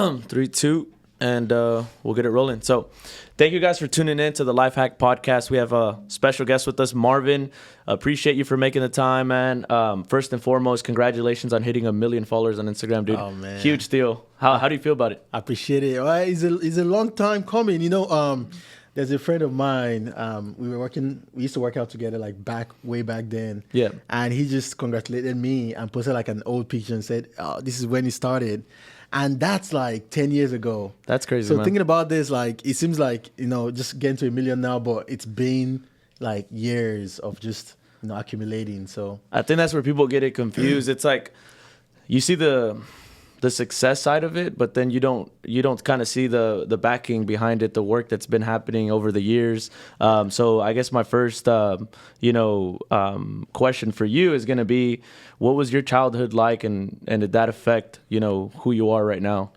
Three, two, and we'll get it rolling. So, thank you guys for tuning in to the Life Hack Podcast. We have a special guest with us, Marvin. Appreciate you for making the time, man. First and foremost, congratulations on hitting 1 million followers on Instagram, dude. Oh, man. Huge deal. How do you feel about it? I appreciate it. Well, it's a long time coming. There's a friend of mine. We used to work out together way back then. Yeah. And he just congratulated me and posted like an old picture and said, "Oh, this is when he started." And that's like 10 years ago. That's crazy, so man. Thinking about this, like, it seems like, just getting to 1 million now, but it's been like years of just, accumulating. So I think that's where people get it confused. It's like you see the success side of it, but then you don't kind of see the backing behind it, the work that's been happening over the years. So I guess my first question for you is going to be, what was your childhood like, and did that affect who you are right now?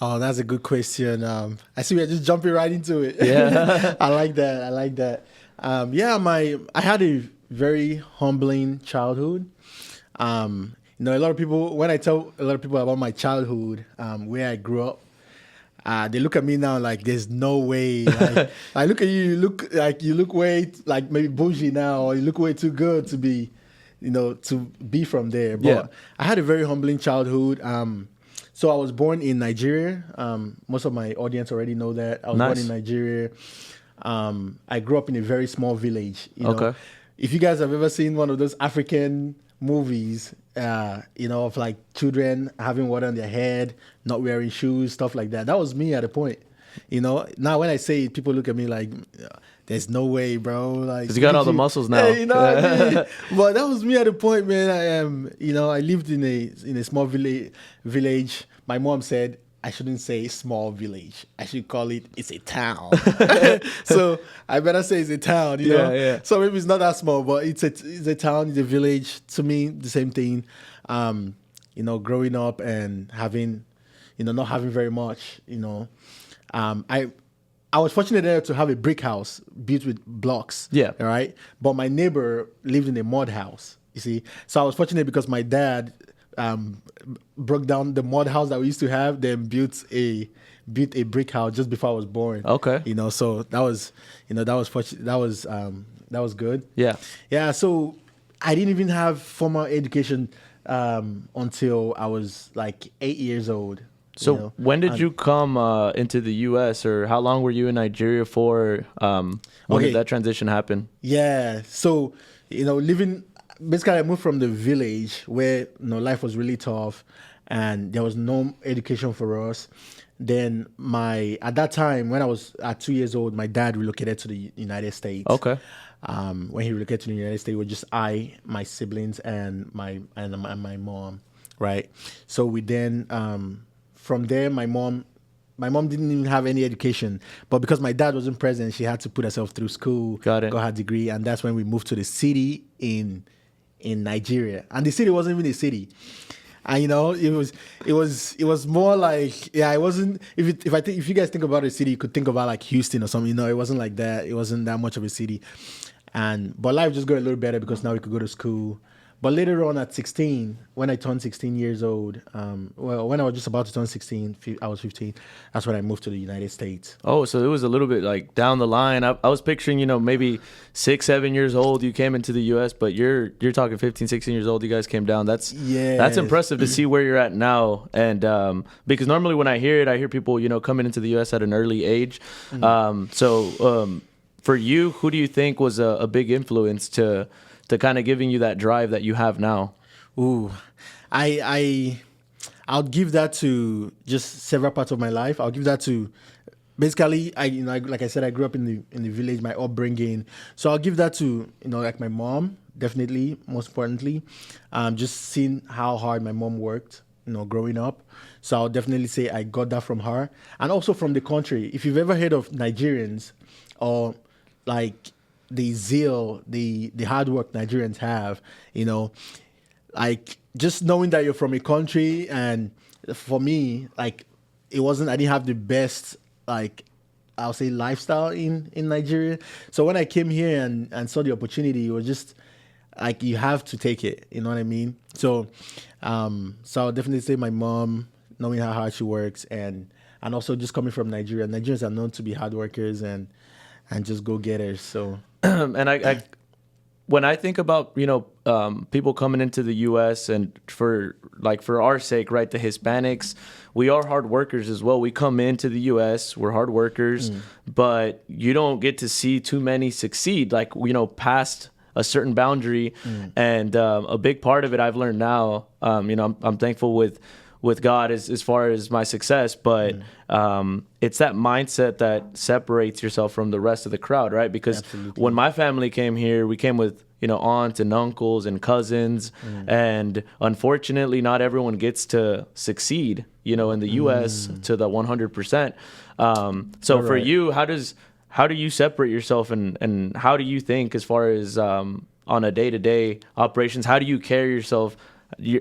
Oh, that's a good question. I see we're just jumping right into it. Yeah. I like that. I had a very humbling childhood. A lot of people, when I tell a lot of people about my childhood, where I grew up, they look at me now like there's no way. Like, I look at you, you look way like maybe bougie now, or you look way too good to be, to be from there. But Yeah. I had a very humbling childhood. So I was born in Nigeria. Most of my audience already know that. I was born in Nigeria. I grew up in a very small village. Okay. If you guys have ever seen one of those African movies, of like children having water on their head, not wearing shoes, stuff like that. That was me at a point. Now when I say it, people look at me like, there's no way, bro. Like, because you got all the muscles now. Hey, what I mean? But that was me at a point, man. I lived in a small village. My mom said I shouldn't say small village. I should call it's a town. So I better say it's a town, Yeah. So maybe it's not that small, but it's a town, it's a village. To me, the same thing. Growing up and having, not having very much, I was fortunate enough to have a brick house built with blocks. Yeah. All right. But my neighbor lived in a mud house, you see. So I was fortunate because my dad broke down the mud house that we used to have, then built a brick house just before I was born. Okay. So that was, that was good. Yeah. Yeah. So I didn't even have formal education until I was like 8 years old. So when did you come into the U.S., or how long were you in Nigeria for? When did that transition happen? Yeah. So, basically I moved from the village where, life was really tough and there was no education for us. Then at that time, when I was at 2 years old, my dad relocated to the United States. Okay. When he relocated to the United States, it was just my siblings and my mom, right? So we then, from there, my mom didn't even have any education, but because my dad wasn't present, she had to put herself through school, Got it. got her degree, and that's when we moved to the city in Nigeria. And the city wasn't even a city. And it was more like, it wasn't, if you guys think about a city, you could think about like Houston or something. It wasn't like that. It wasn't that much of a city. But life just got a little better because now we could go to school. But later on at 16, when I turned 16 years old, when I was just about to turn 16, I was 15, that's when I moved to the United States. Oh, so it was a little bit like down the line. I was picturing, maybe 6, 7 years old, you came into the U.S., but you're talking 15, 16 years old, you guys came down. That's impressive to see where you're at now. And because normally when I hear people, coming into the U.S. at an early age. Mm-hmm. For you, who do you think was a big influence to kind of giving you that drive that you have now? Ooh, I'll give that to just several parts of my life. I'll give that to basically, like I said, I grew up in the village, my upbringing. So I'll give that to like my mom, definitely, most importantly, just seeing how hard my mom worked, growing up. So I'll definitely say I got that from her, and also from the country. If you've ever heard of Nigerians, or like the zeal, the hard work Nigerians have, like just knowing that you're from a country. And for me, like, I didn't have the best, like, I'll say lifestyle in Nigeria. So when I came here and saw the opportunity, it was just like, you have to take it. You know what I mean? So, so I'll definitely say my mom, knowing how hard she works, and also just coming from Nigeria. Nigerians are known to be hard workers and just go getters. So and I when I think about, people coming into the U.S. and for our sake, right, the Hispanics, we are hard workers as well. We come into the U.S., we're hard workers, but you don't get to see too many succeed, past a certain boundary. And a big part of it I've learned now, I'm thankful with God as far as my success, but it's that mindset that separates yourself from the rest of the crowd, right? Because when my family came here, we came with, aunts and uncles and cousins, and unfortunately not everyone gets to succeed, in the US to the 100%. So for you, how do you separate yourself, and how do you think as far as on a day-to-day operations, how do you carry yourself?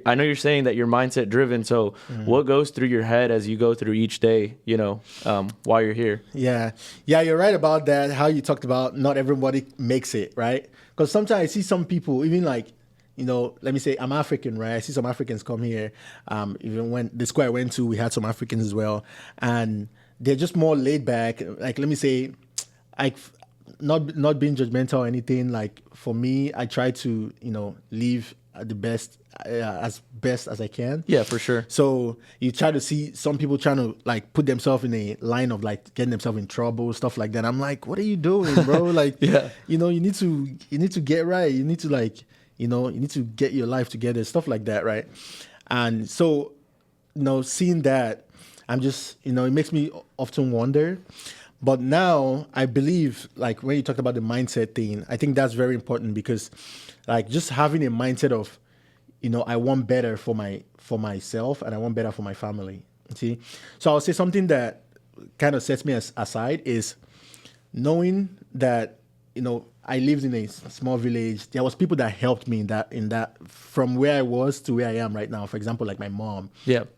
I know you're saying that you're mindset driven. So what goes through your head as you go through each day, while you're here? Yeah, you're right about that. How you talked about not everybody makes it, right? Because sometimes I see some people, even let me say I'm African, right? I see some Africans come here. Even when the school I went to, we had some Africans as well. And they're just more laid back. Like, let me say, not being judgmental or anything. Like, for me, I try to, live the best as best as I can. Yeah, for sure. So you try to see some people trying to put themselves in a line of getting themselves in trouble, stuff like that. I'm like, what are you doing, bro? Yeah. You need to get right. You need to you need to get your life together, stuff like that, right? And so, seeing that, I'm just, it makes me often wonder. But now I believe, when you talked about the mindset thing, I think that's very important because, just having a mindset of, I want better for myself and I want better for my family. See, so I'll say something that kind of sets me aside is knowing that, I lived in a small village. There was people that helped me in that from where I was to where I am right now. For example, like my mom,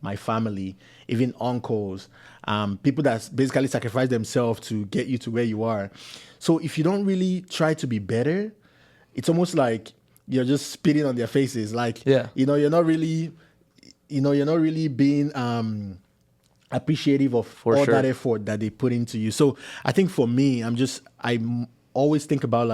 my family, even uncles, people that basically sacrifice themselves to get you to where you are. So if you don't really try to be better, it's almost like you're just spitting on their faces. You're not really being appreciative of that effort that they put into you. So I think for me, I always think about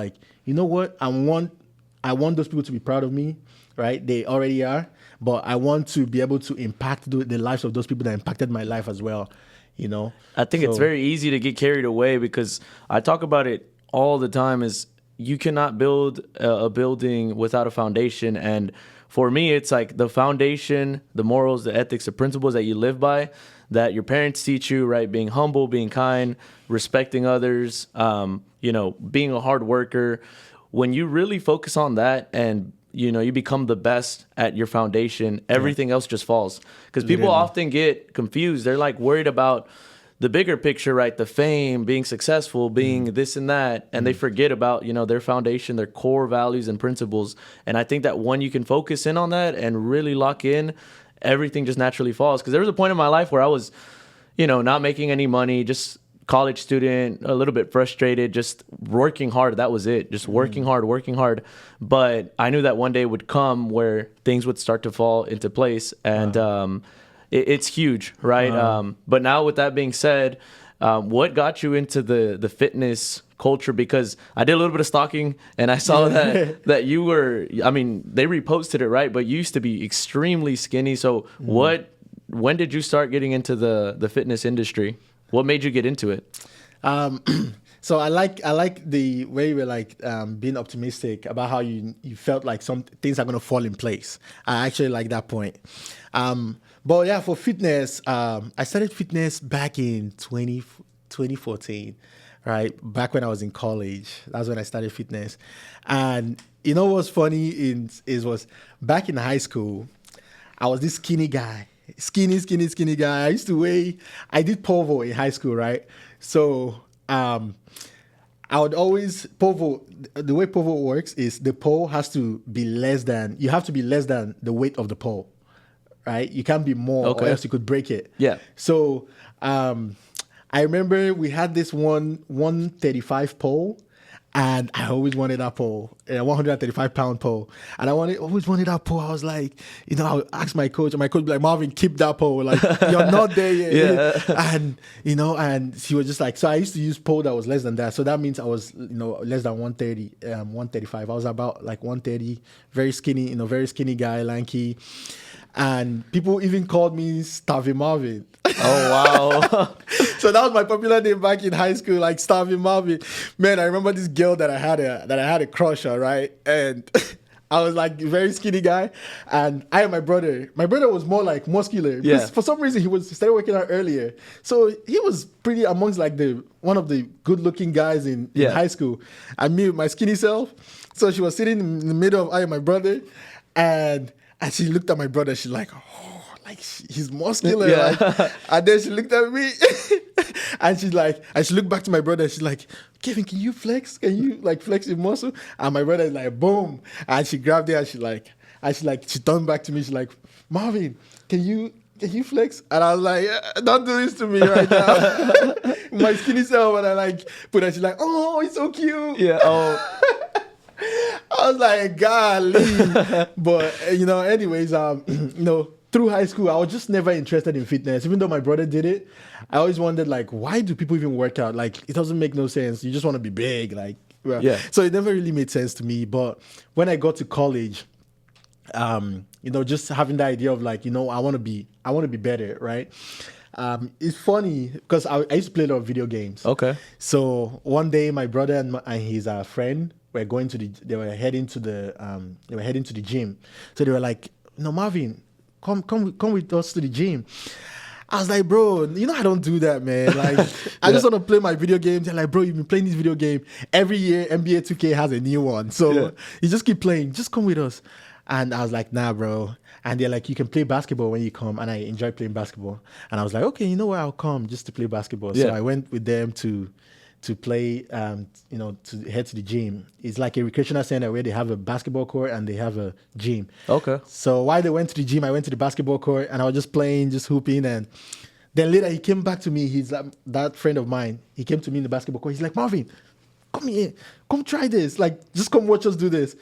what I want those people to be proud of me, right? They already are, but I want to be able to impact the lives of those people that impacted my life as well. I think it's very easy to get carried away because I talk about it all the time. Is you cannot build a building without a foundation, and for me, it's like the foundation, the morals, the ethics, the principles that you live by, that your parents teach you, right? Being humble, being kind, respecting others, being a hard worker. When you really focus on that and, you become the best at your foundation, everything else just falls. Because people often get confused. They're worried about the bigger picture, right? The fame, being successful, being this and that. And they forget about, their foundation, their core values and principles. And I think that when you can focus in on that and really lock in, everything just naturally falls. Because there was a point in my life where I was, not making any money, just college student, a little bit frustrated, just working hard. That was it. Just working hard. But I knew that one day would come where things would start to fall into place. And it's huge, right? But now with that being said, what got you into the fitness culture? Because I did a little bit of stalking and I saw that you were, they reposted it, right? But you used to be extremely skinny. So when did you start getting into the fitness industry? What made you get into it? So I like the way you were being optimistic about how you felt like some things are going to fall in place. I actually like that point. But yeah, for fitness, I started fitness back in 2014, right? Back when I was in college. That's when I started fitness. And what's funny was back in high school, I was this skinny guy. Skinny guy. I did povo in high school, right? So I would always povo. The way povo works is the pole has to be you have to be less than the weight of the pole, right? You can't be more, or else you could break it. Yeah. So I remember we had this 135 pole, And I always wanted that pole, a 135-pound pole. And always wanted that pole. I was like, I would ask my coach, and my coach would be like, Marvin, keep that pole. Like, you're not there yet. Yeah. And she was just like, so I used to use pole that was less than that. So that means I was, less than 130, 135. I was about like 130, very skinny guy, lanky. And people even called me Starving Marvin. Oh, wow. So that was my popular name back in high school, like Starving Marvin. Man, I remember this girl that I had a crush on, right? And I was like a very skinny guy, and I and my brother was more like muscular. Because for some reason he started working out earlier. So he was pretty amongst like one of the good looking guys in high school. And me with my skinny self. So she was sitting in the middle of I and my brother, and she looked at my brother. She's like, oh, like he's muscular. Yeah. Like, and then she looked at me, and she looked back to my brother. And she's like, Kevin, can you flex? Can you like flex your muscle? And my brother is like, boom. And she grabbed it, and she turned back to me. She's like, Marvin, can you flex? And I was like, don't do this to me right now. My skinny self, and I like put her. She's like, oh, it's so cute. Yeah. Oh. I was like, golly. But, anyways, through high school, I was just never interested in fitness. Even though my brother did it, I always wondered, like, why do people even work out? Like, it doesn't make no sense. You just want to be big. Like, yeah. So it never really made sense to me. But when I got to college, just having the idea of like, I want to be better, right? It's funny because I used to play a lot of video games. Okay. So one day, my brother and his friend were heading to the gym. So they were like, Marvin, come with us to the gym. I was like, bro, I don't do that, man. Like, I just want to play my video games. They're like, bro, you've been playing this video game. Every year, NBA 2K has a new one. So you just keep playing. Just come with us. And I was like, nah, bro. And they're like, you can play basketball when you come. And I enjoy playing basketball. And I was like, okay, you know what? I'll come just to play basketball. So I went with them to play, to head to the gym. It's like a recreational center where they have a basketball court and they have a gym. Okay. So while they went to the gym, I went to the basketball court and I was just playing, just hooping. And then later he came back to me. He's that friend of mine. He came to me in the basketball court. He's like, Marvin, come here. Come try this. Like, just come watch us do this.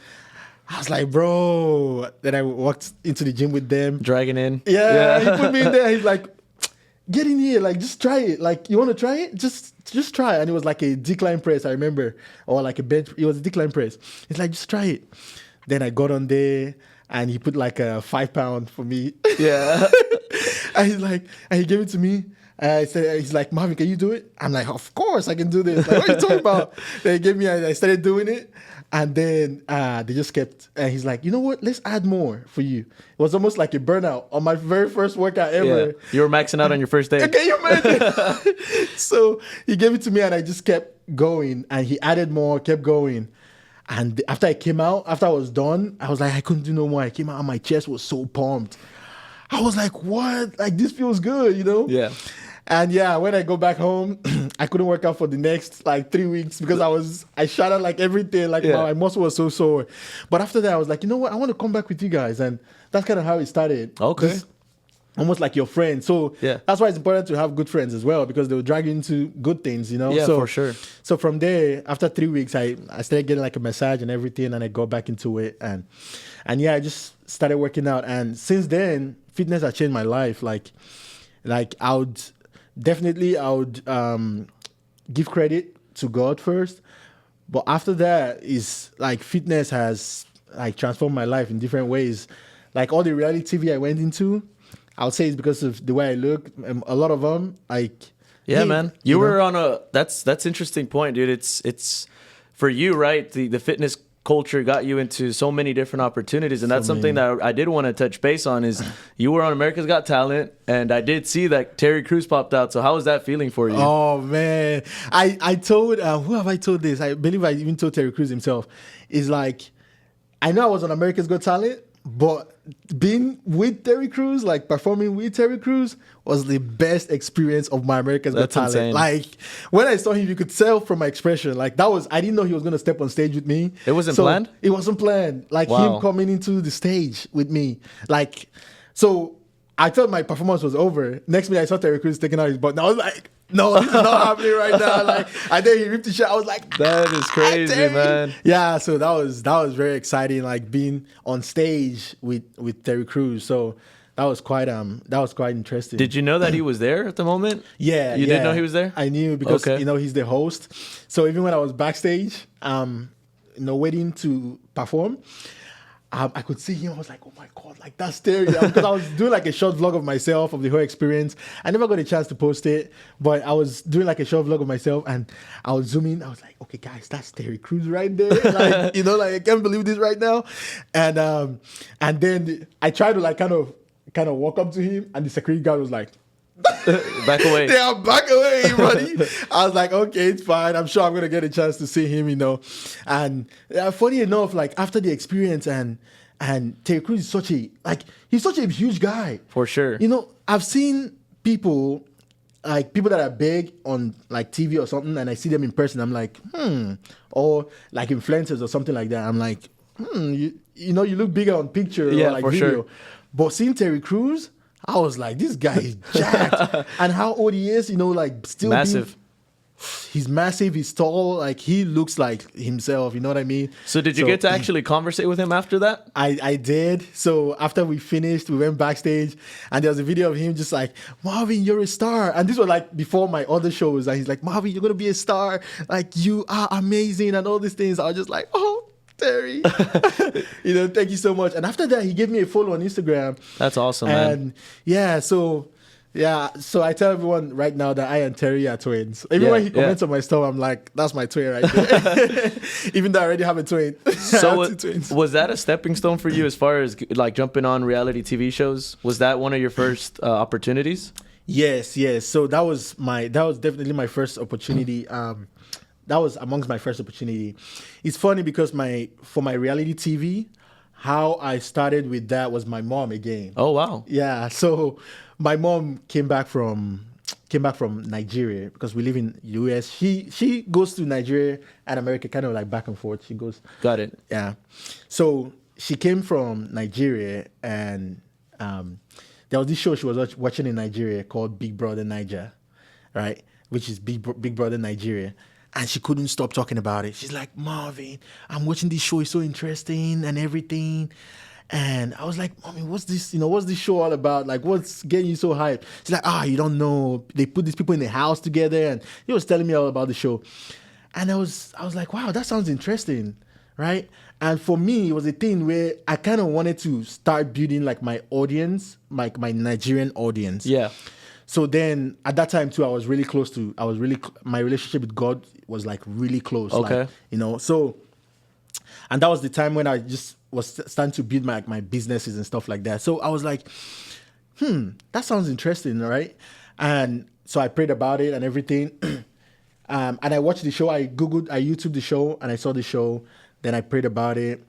I was like, bro. Then I walked into the gym with them. Dragging in. Yeah. He put me in there. He's like, get in here, like just try it. Like, you want to try it? Just try. And it was like a decline press, I remember, or like a bench. It was a decline press. It's like, just try it. Then I got on there, and he put like a 5-pound for me. Yeah. And he gave it to me. He's like, Marvin, can you do it? I'm like, of course I can do this. Like, what are you talking about? Then he gave me, I started doing it. And then they just kept, and he's like, you know what? Let's add more for you. It was almost like a burnout on my very first workout ever. Yeah. You were maxing out on your first day. Can you imagine? So he gave it to me and I just kept going, and he added more, kept going. And after I was done, I was like, I couldn't do no more. I came out and my chest was so pumped. I was like, what? Like, this feels good, Yeah. And when I go back home, I couldn't work out for the next like 3 weeks because I shot out like everything. Like my muscle was so sore. But after that, I was like, you know what? I want to come back with you guys. And that's kind of how it started. Okay. Just almost like your friend. So that's why it's important to have good friends as well, because they will drag you into good things, Yeah, so, for sure. So from there, after 3 weeks, I started getting like a massage and everything, and I got back into it. And I just started working out. And since then, fitness has changed my life. Like I would give credit to God first, but after that is like fitness has like transformed my life in different ways. Like all the reality TV I went into, I would say it's because of the way I look. A lot of them, like, yeah, man, you were on that's interesting point, dude. It's for you, right? The fitness culture got you into so many different opportunities, and that's something that I did want to touch base on. Is you were on America's Got Talent, and I did see that Terry Crews popped out. So how was that feeling for you? Oh man, I told who have I told this? I believe I even told Terry Crews himself. Is like, I know I was on America's Got Talent, but being with Terry Crews, like performing with Terry Crews, was the best experience of my America's Got Talent. Insane. Like when I saw him, you could tell from my expression. Like I didn't know he was going to step on stage with me. It wasn't planned? It wasn't planned. Like him coming into the stage with me. Like, so I thought my performance was over. Next minute I saw Terry Crews taking out his butt. And I was like, no, this is not happening right now. Like, and then he ripped the shirt. I was like, that is crazy, man. Yeah, so that was very exciting, like being on stage with Terry Crews. So that was quite interesting. Did you know that he was there at the moment? Yeah, you did know he was there. I knew because he's the host. So even when I was backstage, waiting to perform, I could see him. I was like, oh my God, like that's Terry. Because I was doing like a short vlog of myself, of the whole experience. I never got a chance to post it, but I was doing like a short vlog of myself and I was zooming. I was like, okay, guys, that's Terry Crews right there. Like, like I can't believe this right now. And then I tried to like kind of walk up to him and the security guard was like, back away. Yeah, back away, buddy. I was like, okay, it's fine. I'm sure I'm gonna get a chance to see him, And funny enough, like after the experience, and Terry Crews is he's such a huge guy. For sure. I've seen people that are big on like TV or something, and I see them in person. I'm like, or like influencers or something like that. I'm like, you look bigger on picture or like for video. sure. But seeing Terry Crews, I was like, this guy is jacked. And how old he is, like still massive. He's massive, he's tall, like he looks like himself, you know what I mean? So did you get to actually conversate with him after that? I did. So after we finished, we went backstage and there was a video of him just like, Marvin, you're a star. And this was like before my other shows. And he's like, Marvin, you're going to be a star. Like you are amazing and all these things. I was just like, oh, Terry, thank you so much. And after that, he gave me a follow on Instagram. That's awesome, man. And so I tell everyone right now that I and Terry are twins. Even when he comments on my stuff, I'm like, that's my twin right there. Even though I already have a twin. So was that a stepping stone for you as far as like jumping on reality TV shows? Was that one of your first opportunities? Yes. So that was definitely my first opportunity. That was amongst my first opportunity. It's funny because for my reality TV, how I started with that was my mom again. Oh wow. Yeah. So my mom came back from Nigeria because we live in US. She goes to Nigeria and America kind of like back and forth. She goes. Got it. Yeah. So she came from Nigeria and there was this show she was watching in Nigeria called Big Brother Niger, right? Which is Big Brother Nigeria. And she couldn't stop talking about it. She's like, Marvin, I'm watching this show. It's so interesting and everything. And I was like, Mommy, what's this? What's this show all about? Like, what's getting you so hyped? She's like, you don't know. They put these people in the house together. And he was telling me all about the show. And I was like, wow, that sounds interesting, right? And for me, it was a thing where I kind of wanted to start building like my audience, like my Nigerian audience. Yeah. So then at that time too, my relationship with God was like really close. Okay. Like, so, and that was the time when I just was starting to build my businesses and stuff like that. So I was like, that sounds interesting, right? And so I prayed about it and everything. And I watched the show. I YouTube the show and I saw the show. Then I prayed about it.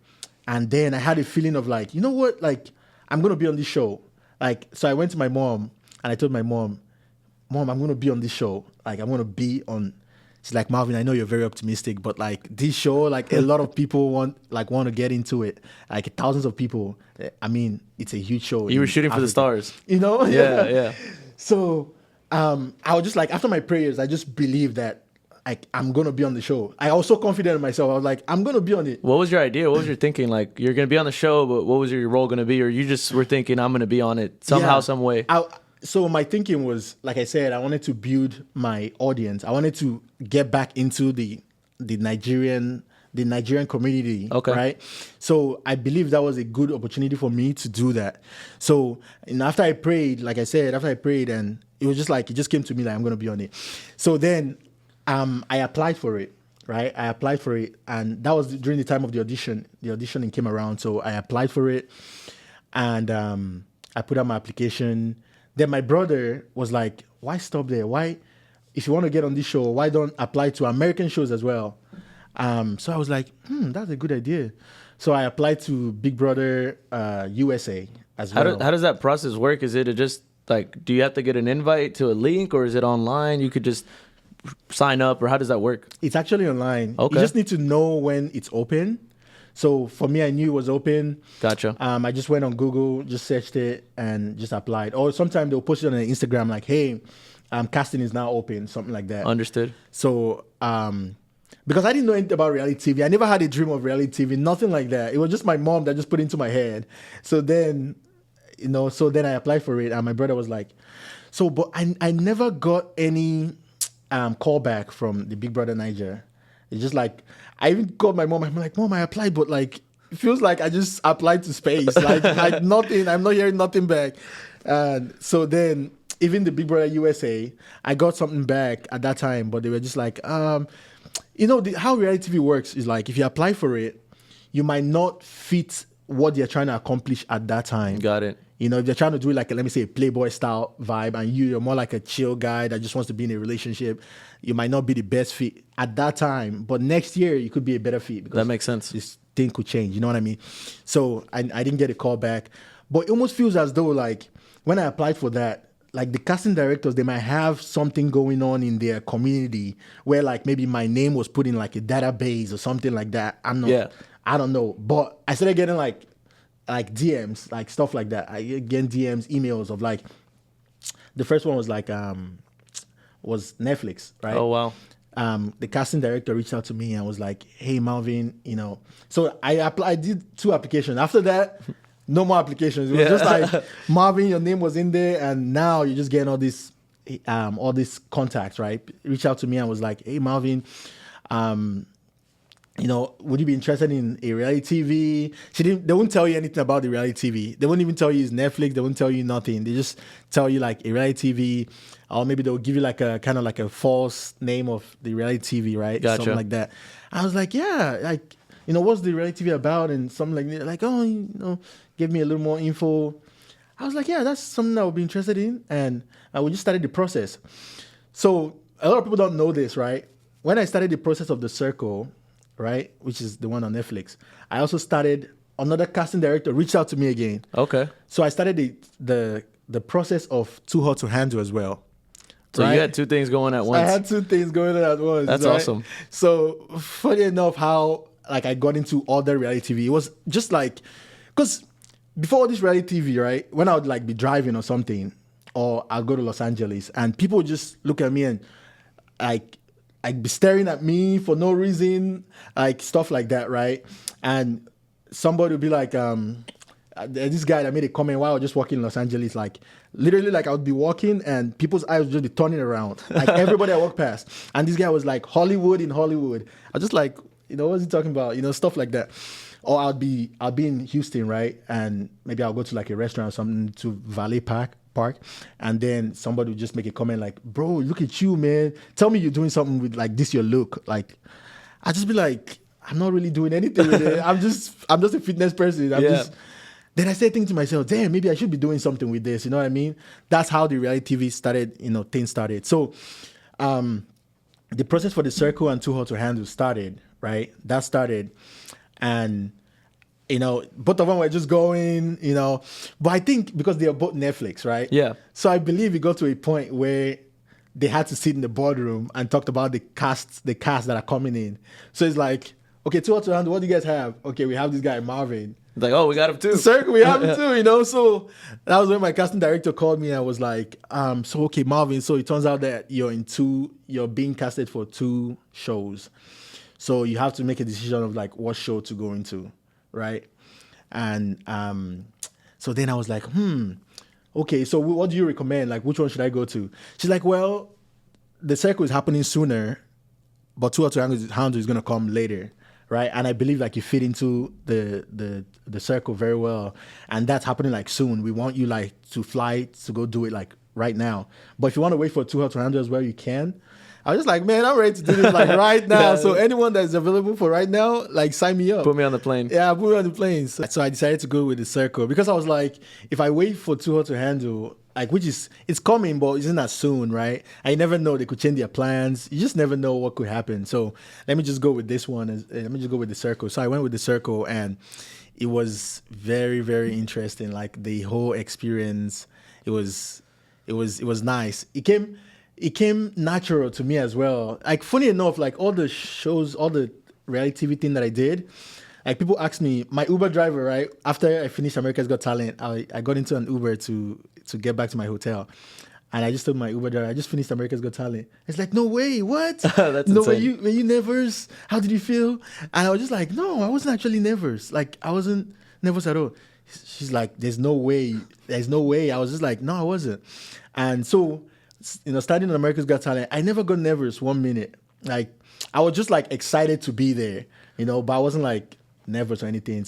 And then I had a feeling of like, you know what? Like, I'm going to be on this show. Like, so I went to my mom and I told my mom, I'm going to be on this show. Like, I'm going to be on. She's like, Marvin, I know you're very optimistic, but like this show, like a lot of people want to get into it. Like thousands of people. I mean, it's a huge show. You were shooting for the stars. Yeah. So I was just like, after my prayers, I just believed that I'm going to be on the show. I was so confident in myself. I was like, I'm going to be on it. What was your idea? What was your thinking? Like, you're going to be on the show, but what was your role going to be? Or you just were thinking, I'm going to be on it somehow, some way? So my thinking was, like I said, I wanted to build my audience. I wanted to get back into the Nigerian community, okay, right? So I believe that was a good opportunity for me to do that. So after I prayed, like I said, and it was just like, it just came to me like, I'm going to be on it. So then I applied for it, right? I applied for it, and that was during the time of the audition. The auditioning came around, so I applied for it, and I put out my application. Then my brother was like, why stop there? Why, if you want to get on this show, why don't apply to American shows as well? So I was like, that's a good idea. So I applied to Big Brother USA as well. How does that process work? Is it just like, do you have to get an invite to a link, or is it online? You could just sign up, or how does that work? It's actually online. Okay. You just need to know when it's open. So for me, I knew it was open. Gotcha. I just went on Google, just searched it, and just applied. Or sometimes they'll post it on Instagram like, hey, casting is now open, something like that. Understood. So because I didn't know anything about reality TV, I never had a dream of reality TV, nothing like that. It was just my mom that just put it into my head. So then, I applied for it, and my brother was like, but I never got any call back from the Big Brother Niger. It's just like, I even called my mom. I'm like, Mom, I applied, but like, it feels like I just applied to space. Like nothing. I'm not hearing nothing back. And so then, even the Big Brother USA, I got something back at that time, but they were just like, how reality TV works is like, if you apply for it, you might not fit what they're trying to accomplish at that time. Got it. If they're trying to do like, let me say, a Playboy style vibe, and you're more like a chill guy that just wants to be in a relationship, you might not be the best fit at that time. But next year, you could be a better fit. Because that makes sense. This thing could change. You know what I mean? So I didn't get a call back. But it almost feels as though, like, when I applied for that, like the casting directors, they might have something going on in their community where like maybe my name was put in like a database or something like that. I don't know. But I started getting like DMs, like stuff like that. I get DMs, emails of like, the first one was like, was Netflix, right? Oh, wow. The casting director reached out to me and was like, hey, Marvin, So I did 2 applications. After that, no more applications. It was just like, Marvin, your name was in there, and now you're just getting all these contacts, right? Reached out to me and was like, hey, Marvin, would you be interested in a reality TV? They won't tell you anything about the reality TV. They won't even tell you it's Netflix. They won't tell you nothing. They just tell you like a reality TV, or maybe they'll give you like a kind of like a false name of the reality TV, right? Gotcha. Something like that. I was like, yeah, like, what's the reality TV about? And something like that. Like, give me a little more info. I was like, yeah, that's something I would be interested in. And we just started the process. So a lot of people don't know this, right? When I started the process of The Circle, right, which is the one on Netflix, I also started, another casting director reached out to me again. Okay. So I started the process of Too Hot to Handle as well. So right? you had 2 things going at once. I had 2 things going on at once. That's right? awesome. So funny enough, how like I got into other reality TV, it was just like, because before this reality TV, right, when I would like be driving or something, or I'll go to Los Angeles, and people would just look at me and like be staring at me for no reason, like stuff like that, right? And somebody would be like, this guy that made a comment while I was just walking in Los Angeles, like literally, like I would be walking and people's eyes would just be turning around, like everybody I walked past, and this guy was like, Hollywood in Hollywood. I was just like, what's he talking about? Stuff like that. Or I'll be in Houston, right? And maybe I'll go to like a restaurant or something, to Valet Park, and then somebody would just make a comment like, bro, look at you, man. Tell me you're doing something with like this, your look. Like, I'd just be like, I'm not really doing anything with it. I'm just a fitness person. Then I started thinking to myself, damn, maybe I should be doing something with this. You know what I mean? That's how the reality TV started, things started. So the process for The Circle and Too Hot to Handle started, right? That started. And, both of them were just going, But I think because they are both Netflix, right? Yeah. So I believe it got to a point where they had to sit in the boardroom and talked about the cast that are coming in. So it's like, okay, Too Hot to Handle, what do you guys have? Okay, we have this guy, Marvin. Like, oh, we got him too. Circle, we have him too, So that was when my casting director called me and was like, so okay, Marvin, so it turns out that you're being casted for 2 shows. So you have to make a decision of like what show to go into, right? And so then I was like, okay, so what do you recommend? Like, which one should I go to? She's like, well, The Circle is happening sooner, but Too Hot to Handle is going to come later, right? And I believe like you fit into the Circle very well, and that's happening like soon. We want you like to fly to go do it like right now. But if you want to wait for Too Hot to Handle as well, you can. I was just like, man, I'm ready to do this like right now. So anyone that's available for right now, like sign me up. Put me on the plane. Yeah, put me on the plane. So I decided to go with The Circle because I was like, if I wait for Too Hot to Handle, like it's coming, but it's not soon, right? I never know, they could change their plans. You just never know what could happen. So let me just go with this one. Let me just go with The Circle. So I went with The Circle, and it was very, very interesting. Like the whole experience, it was nice. It came natural to me as well. Like, funny enough, like all the shows, all the reality TV thing that I did, like people ask me, my Uber driver, right? After I finished America's Got Talent, I got into an Uber to get back to my hotel. And I just told my Uber driver, I just finished America's Got Talent. It's like, no way, what? That's no, insane. were you nervous? How did you feel? And I was just like, no, I wasn't actually nervous. Like, I wasn't nervous at all. She's like, there's no way. There's no way. I was just like, no, I wasn't. And so, starting on America's Got Talent, I never got nervous 1 minute. Like, I was just like excited to be there, but I wasn't like nervous or anything.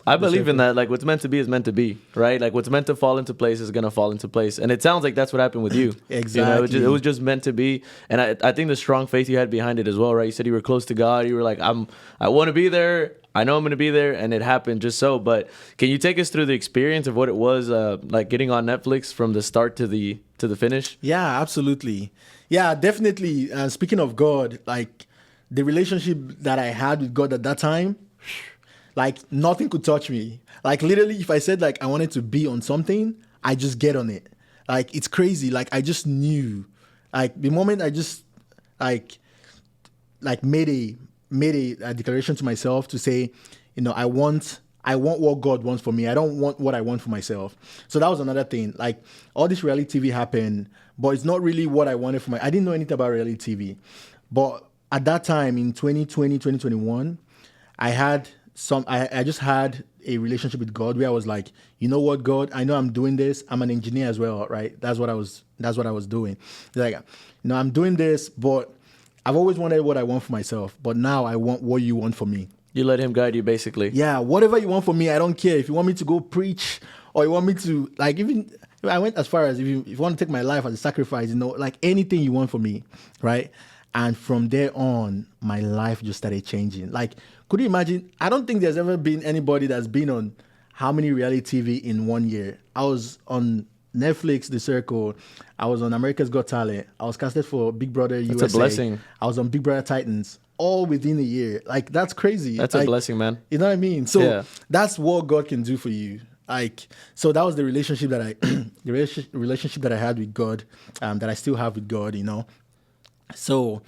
I believe in that. Like, what's meant to be is meant to be, right? Like, what's meant to fall into place is gonna fall into place. And it sounds like that's what happened with you. Exactly. It was just meant to be. And I think the strong faith you had behind it as well, right? You said you were close to God. You were like, I want to be there. I know I'm gonna be there, and it happened just so. But can you take us through the experience of what it was like getting on Netflix from the start to the finish? Yeah, absolutely. Yeah, definitely. Speaking of God, like the relationship that I had with God at that time, like nothing could touch me. Like literally, if I said like I wanted to be on something, I just get on it. Like it's crazy. Like I just knew. Like the moment I just like made a declaration to myself to say, I want what God wants for me. I don't want what I want for myself. So that was another thing. Like all this reality TV happened, but it's not really what I wanted for I didn't know anything about reality TV. But at that time in 2020, 2021, I just had a relationship with God where I was like, you know what, God, I know I'm doing this. I'm an engineer as well, right? That's what I was doing. Like, I'm doing this, but I've always wanted what I want for myself, but now I want what you want for me. You let him guide you, basically. Yeah, whatever you want for me, I don't care. If you want me to go preach or you want me to, like, even, I went as far as if you want to take my life as a sacrifice, like anything you want for me, right? And from there on, my life just started changing. Like, could you imagine? I don't think there's ever been anybody that's been on how many reality TV in 1 year. I was on Netflix, The Circle. I was on America's Got Talent. I was casted for Big Brother USA. That's a blessing. I was on Big Brother Titans, all within a year. Like, that's crazy. That's like, a blessing, man. You know what I mean? So that's what God can do for you. Like, so that was the relationship that relationship that I had with God, that I still have with God, So,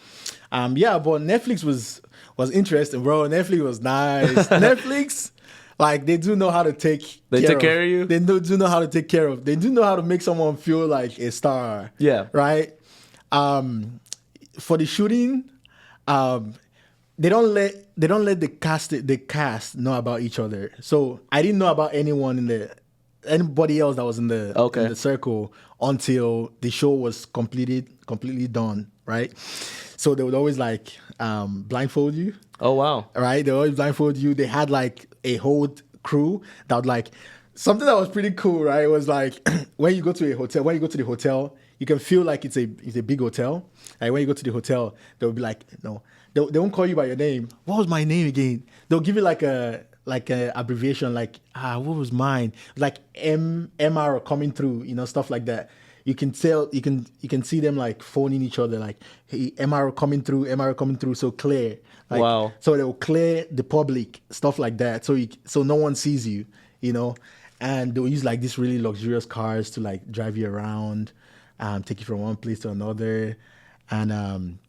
but Netflix was interesting, bro. Netflix was nice. Netflix, like, they do know how to take care of you? They do know how to take care of. They do know how to make someone feel like a star. Yeah. Right? For the shooting, they don't let the cast know about each other. So I didn't know about anybody else that was in the circle until the show was completely done, right? So they would always like blindfold you. Oh wow. Right? They always blindfold you. They had like a whole crew that would like something that was pretty cool, right? It was like when you go to the hotel, you can feel like it's a big hotel. Like when you go to the hotel, they'll be like, no, they won't call you by your name. What was my name again? They'll give you like a abbreviation, like what was mine? Like MR coming through, stuff like that. You can tell, you can see them like phoning each other, like, hey, MR coming through, so clear. Like, wow. So they will clear the public, stuff like that. So no one sees you, and they'll use like these really luxurious cars to like drive you around, take you from one place to another, and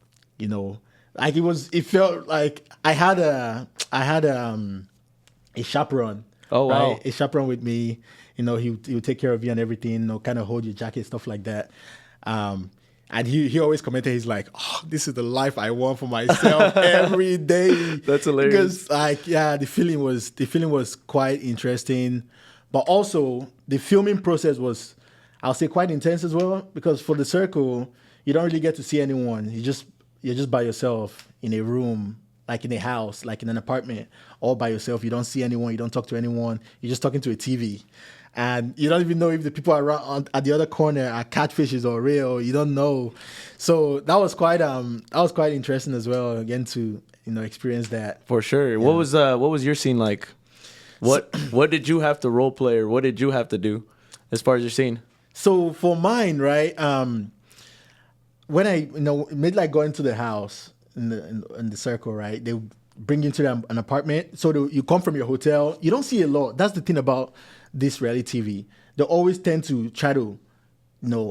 like it felt like I had a chaperone. Oh wow. Right? A chaperone with me. He would take care of you and everything, kind of hold your jacket, stuff like that. And he always commented, he's like, oh, this is the life I want for myself every day. That's hilarious. Because the feeling was quite interesting. But also the filming process was, I'll say, quite intense as well, because for The Circle, you don't really get to see anyone. You're just by yourself in a room, like in a house, like in an apartment, all by yourself. You don't see anyone. You don't talk to anyone. You're just talking to a TV. And you don't even know if the people around at the other corner are catfishes or real. You don't know. So that was quite interesting as well, again, to experience that. For sure. Yeah. What was your scene like? What did you have to role play, or what did you have to do as far as your scene? So for mine, right, when I made like going to the house in the circle, right, they bring you to an apartment. So you come from your hotel. You don't see a lot. That's the thing about this reality TV. They always tend to try to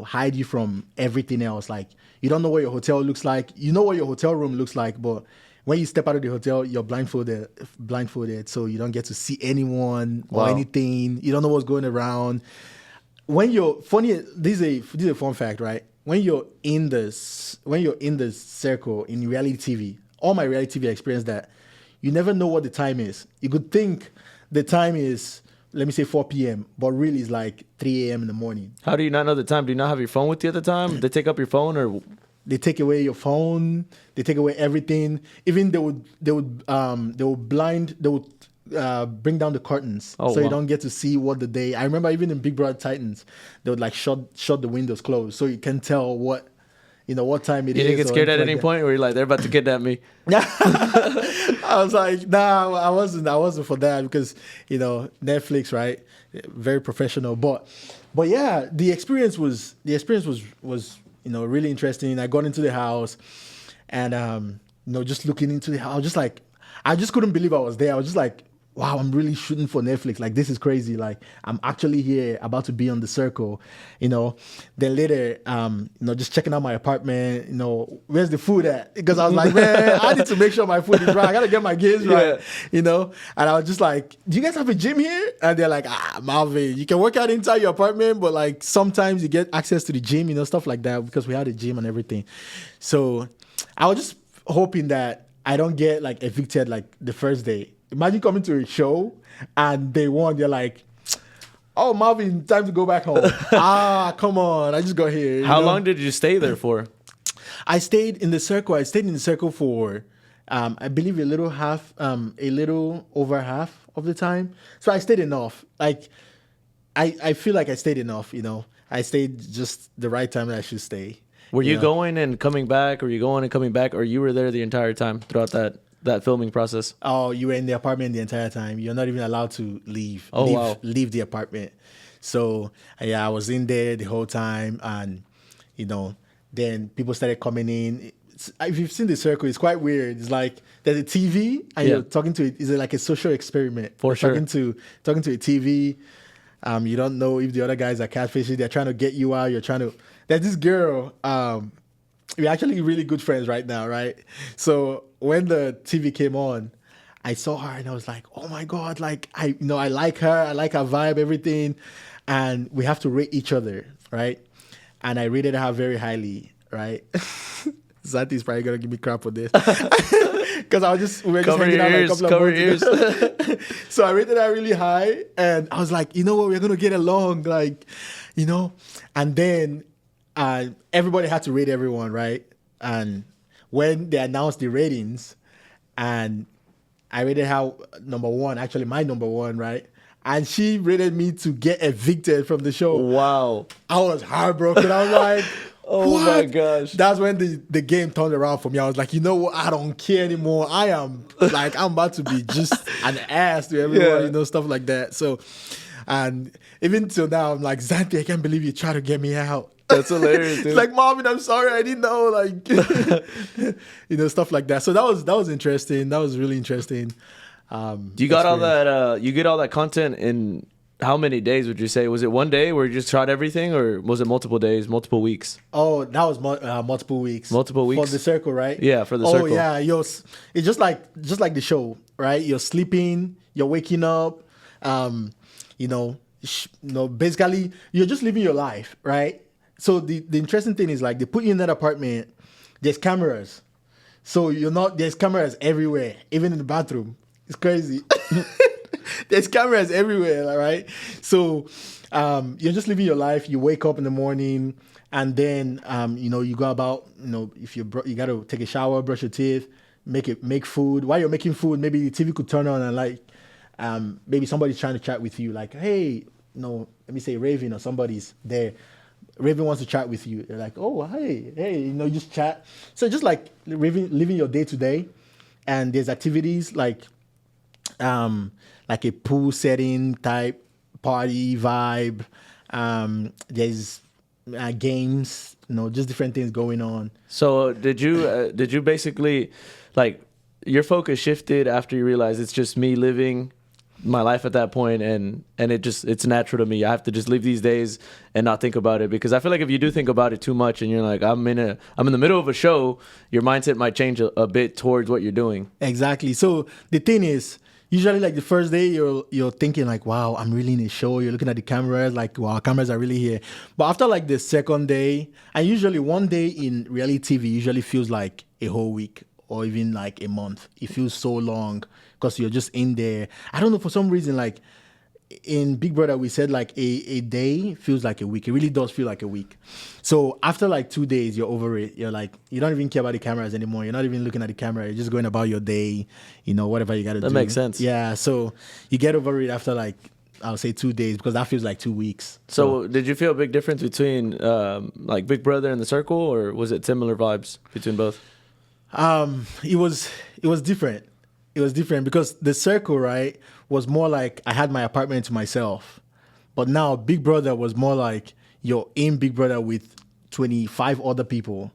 hide you from everything else. Like, you don't know what your hotel looks like. You know what your hotel room looks like, but when you step out of the hotel, you're blindfolded, so you don't get to see anyone or anything. You don't know what's going around. when you're funny, this is a fun fact, right? When you're in the circle in reality TV, all my reality TV experience that you never know what the time is. You could think the time is, let me say 4 p.m., but really it's like 3 a.m. in the morning. How do you not know the time? Do you not have your phone with you at the time? They take up your phone, or they take away your phone. They take away everything. Even they would bring down the curtains so you don't get to see what the day. I remember even in Big Brother Titans, they would like shut the windows closed so you can tell what time it is. You didn't get scared at any point where you're like, they're about to kidnap me? I was like, nah, I wasn't for that because, Netflix, right? Very professional. But yeah, the experience was really interesting. I got into the house and, just looking into the house, I just couldn't believe I was there. I was just like, wow, I'm really shooting for Netflix. Like, this is crazy. Like, I'm actually here about to be on the circle, Then later, just checking out my apartment, where's the food at? Because I was like, man, I need to make sure my food is right. I got to get my kids right, And I was just like, do you guys have a gym here? And they're like, Marvin, you can work out inside your apartment, but like sometimes you get access to the gym, stuff like that, because we had a gym and everything. So I was just hoping that I don't get like evicted like the first day. Imagine coming to a show and day one, they're like, oh, Marvin, time to go back home. Come on. I just got here. How long did you stay there for? I stayed in the circle for, I believe a little over half of the time. So I stayed enough. Like, I feel like I stayed enough, I stayed just the right time that I should stay. Were you going and coming back, or you were there the entire time throughout that filming process? Oh, you were in the apartment the entire time. You're not even allowed to leave. Leave the apartment. So yeah, I was in there the whole time, and then people started coming in. If you've seen the circle, it's quite weird. It's like there's a TV, and you're talking to it. It's like a social experiment. For sure. Talking to a TV. You don't know if the other guys are catfishing. They're trying to get you out. There's this girl. We're actually really good friends right now, right? So when the TV came on, I saw her and I was like, oh my God, like I like her, I like her vibe, everything. And we have to rate each other, right? And I rated her very highly, right? Santi's probably gonna give me crap for this. Because we were just hanging out like a couple of months ago. So I rated her really high and I was like, you know what, we're gonna get along, like, and then everybody had to rate everyone, right? And when they announced the ratings, and I rated her number one, actually my number one, right? And she rated me to get evicted from the show. Wow. I was heartbroken. I was like, oh what? My gosh. That's when the game turned around for me. I was like, you know what? I don't care anymore. I'm about to be just an ass to everyone, stuff like that. So, and even till now, I'm like, Zanti, I can't believe you tried to get me out. That's hilarious, dude. It's like, Marvin, I'm sorry, I didn't know, like, stuff like that. So that was interesting. That was really interesting. You got all that. You get all that content in how many days would you say? Was it one day where you just tried everything, or was it multiple days, multiple weeks? Oh, that was multiple weeks. Multiple weeks for the circle, right? Yeah, for the circle. Oh yeah, it's just like the show, right? You're sleeping, you're waking up, basically you're just living your life, right? So the interesting thing is, like, they put you in that apartment, there's cameras. So there's cameras everywhere, even in the bathroom. It's crazy. There's cameras everywhere, right? So you're just living your life. You wake up in the morning, and then you go about, if you got to take a shower, brush your teeth, make food. While you're making food, maybe the TV could turn on and like maybe somebody's trying to chat with you, like, hey, let me say Raven or somebody's there. Raven wants to chat with you. They're like, oh, hey, just chat. So just like living your day to day, and there's activities like a pool setting type party vibe. There's games, just different things going on. So did you basically, like, your focus shifted after you realized it's just me living my life at that point, and it's natural to me. I have to just live these days and not think about it, because I feel like if you do think about it too much and you're like, I'm in the middle of a show, your mindset might change a bit towards what you're doing. Exactly. So the thing is, usually like the first day you're thinking like, wow, I'm really in a show. You're looking at the cameras like, wow, cameras are really here. But after like the second day, and usually one day in reality TV usually feels like a whole week or even like a month. It feels so long because you're just in there. I don't know, for some reason, like in Big Brother, we said like a day feels like a week. It really does feel like a week. So after like 2 days, you're over it. You're like, you don't even care about the cameras anymore. You're not even looking at the camera. You're just going about your day, whatever you got to do. That makes sense. Yeah. So you get over it after like, I'll say 2 days, because that feels like 2 weeks. So did you feel a big difference between like Big Brother and The Circle, or was it similar vibes between both? It was different. It was different because The Circle, right, was more like I had my apartment to myself. But now Big Brother was more like you're in Big Brother with 25 other people.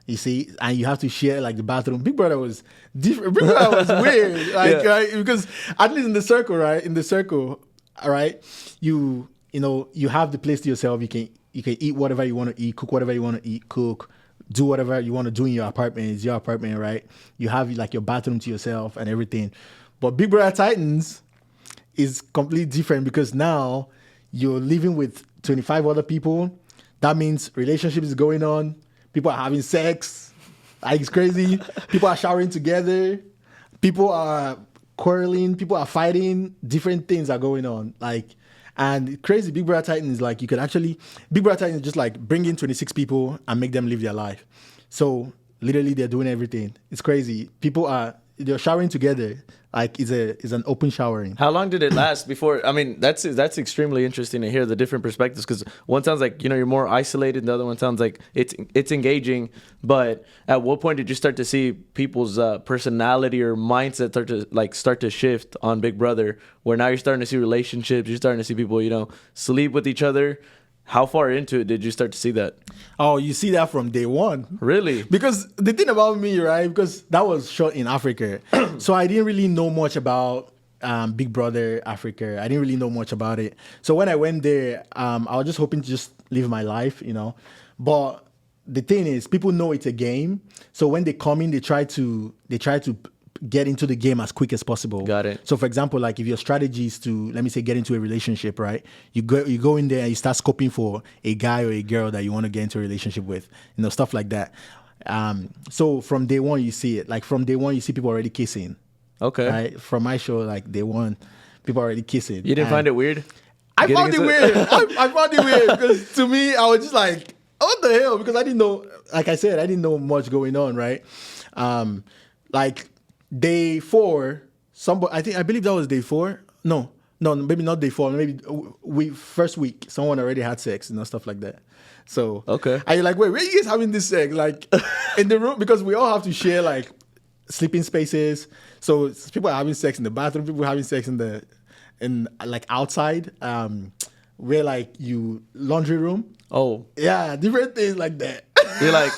You see, and you have to share like the bathroom. Big Brother was different. Big Brother was weird, like right? Because at least in The Circle, right? In The Circle, all right, you have the place to yourself. You can eat whatever you want to eat, cook whatever you want to eat, cook. Do whatever you want to do in your apartment. It's your apartment, right? You have like your bathroom to yourself and everything. But Big Brother Titans is completely different because now you're living with 25 other people. That means relationships is going on. People are having sex. Like, it's crazy. People are showering together. People are quarreling. People are fighting. Different things are going on. Like, and crazy, Big Brother Titan is like, Big Brother Titan is just like bring in 26 people and make them live their life. So literally they're doing everything. It's crazy. They're showering together. Like it's an open showering. How long did it last before? I mean, that's extremely interesting to hear the different perspectives, because one sounds like, you're more isolated, and the other one sounds like it's engaging. But at what point did you start to see people's personality or mindset start to shift on Big Brother, where now you're starting to see relationships, you're starting to see people, sleep with each other? How far into it did you start to see that? Oh, you see that from day one. Really? Because the thing about me, right, because that was shot in Africa. So I didn't really know much about Big Brother Africa. I didn't really know much about it. So when I went there, I was just hoping to just live my life, But the thing is, people know it's a game. So when they come in, they try to get into the game as quick as possible. Got it. So for example, like if your strategy is to, let me say, get into a relationship, right? You go in there and you start scoping for a guy or a girl that you want to get into a relationship with, stuff like that. So from day one, you see it. Like from day one, you see people already kissing. Okay. Right? From my show, like day one, people already kissing. You didn't find it weird? I found it weird. I found it weird because to me, I was just like, what the hell? Because I didn't know, like I said, I didn't know much going on, right? Like day 4, I believe that was day 4. No, maybe not day 4. Maybe first week, someone already had sex, stuff like that. So okay, and you're like, wait, where are you guys having this sex? Like in the room, because we all have to share like sleeping spaces. So people are having sex in the bathroom. People are having sex in like outside, where like laundry room. Oh yeah, different things like that. You're like,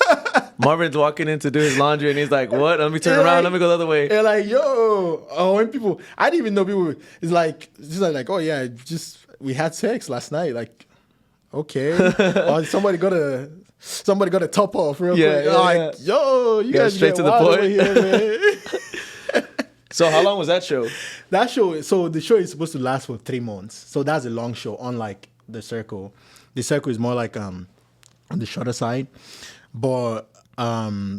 Marvin's walking in to do his laundry and he's like, what? Let me turn around. Let me go the other way. They're like, yo. When people, I didn't even know people, it's just like, oh yeah, we had sex last night. Like, okay. Or somebody got a top off real quick. Yeah, like, yo, you guys straight to the point. Here, man. So how long was that show? So the show is supposed to last for 3 months. So that's a long show, unlike The Circle. The Circle is more like on the shorter side. But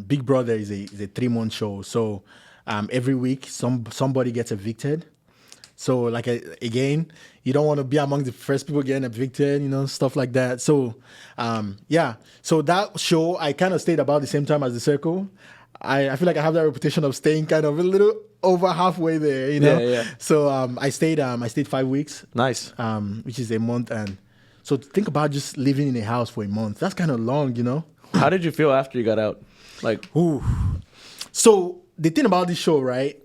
Big Brother is a 3-month show. So every week somebody gets evicted. So like again, you don't want to be among the first people getting evicted, stuff like that. So yeah. So that show, I kind of stayed about the same time as The Circle. I feel like I have that reputation of staying kind of a little over halfway there, Yeah. So I stayed 5 weeks. Nice. Which is a month. And so think about just living in a house for a month. That's kind of long, How did you feel after you got out? Like, ooh. So the thing about this show, right,